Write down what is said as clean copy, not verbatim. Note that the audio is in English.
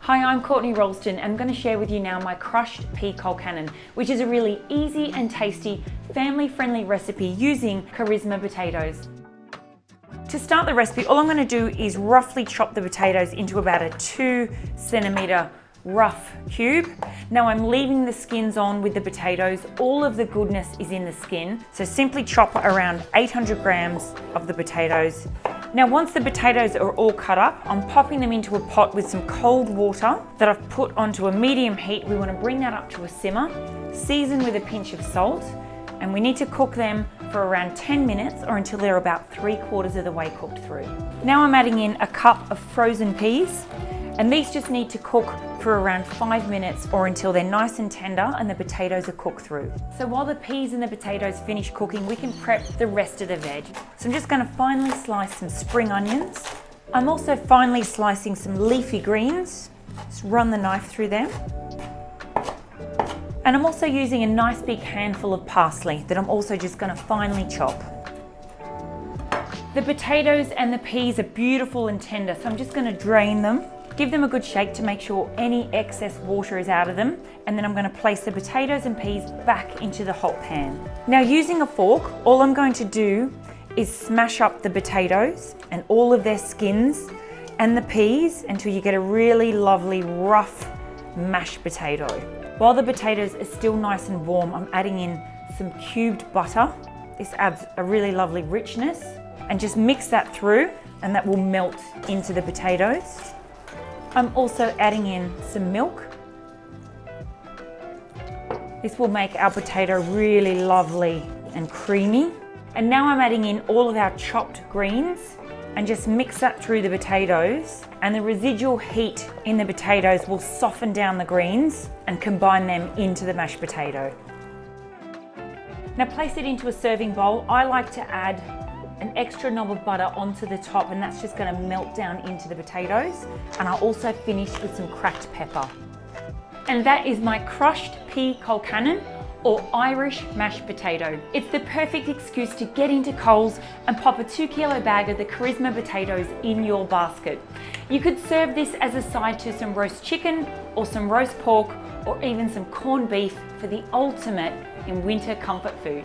Hi, I'm Courtney Roulston and I'm going to share with you now my crushed Pea Colcannon, which is a really easy and tasty, family-friendly recipe using Carisma potatoes. To start the recipe, all I'm going to do is roughly chop the potatoes into about a 2 centimetre rough cube. Now I'm leaving the skins on with the potatoes. All of the goodness is in the skin. So simply chop around 800 grams of the potatoes. Now once the potatoes are all cut up, I'm popping them into a pot with some cold water that I've put onto a medium heat. We want to bring that up to a simmer, season with a pinch of salt, and we need to cook them for around 10 minutes or until they're about 3/4 of the way cooked through. Now I'm adding in a cup of frozen peas, and these just need to cook for around 5 minutes or until they're nice and tender and the potatoes are cooked through. So while the peas and the potatoes finish cooking, we can prep the rest of the veg. So I'm just going to finely slice some spring onions. I'm also finely slicing some leafy greens. Just run the knife through them. And I'm also using a nice big handful of parsley that I'm also just going to finely chop. The potatoes and the peas are beautiful and tender, so I'm just going to drain them. Give them a good shake to make sure any excess water is out of them, and then I'm going to place the potatoes and peas back into the hot pan. Now using a fork, all I'm going to do is smash up the potatoes and all of their skins and the peas until you get a really lovely rough mashed potato. While the potatoes are still nice and warm, I'm adding in some cubed butter. This adds a really lovely richness, and just mix that through and that will melt into the potatoes. I'm also adding in some milk. This will make our potato really lovely and creamy. And now I'm adding in all of our chopped greens and just mix that through the potatoes, and the residual heat in the potatoes will soften down the greens and combine them into the mashed potato. Now place it into a serving bowl. I like to add an extra knob of butter onto the top, and that's just going to melt down into the potatoes. And I'll also finish with some cracked pepper. And that is my crushed Pea Colcannon, or Irish mashed potato. It's the perfect excuse to get into Coles and pop a 2 kilo bag of the Carisma potatoes in your basket. You could serve this as a side to some roast chicken or some roast pork or even some corned beef for the ultimate in winter comfort food.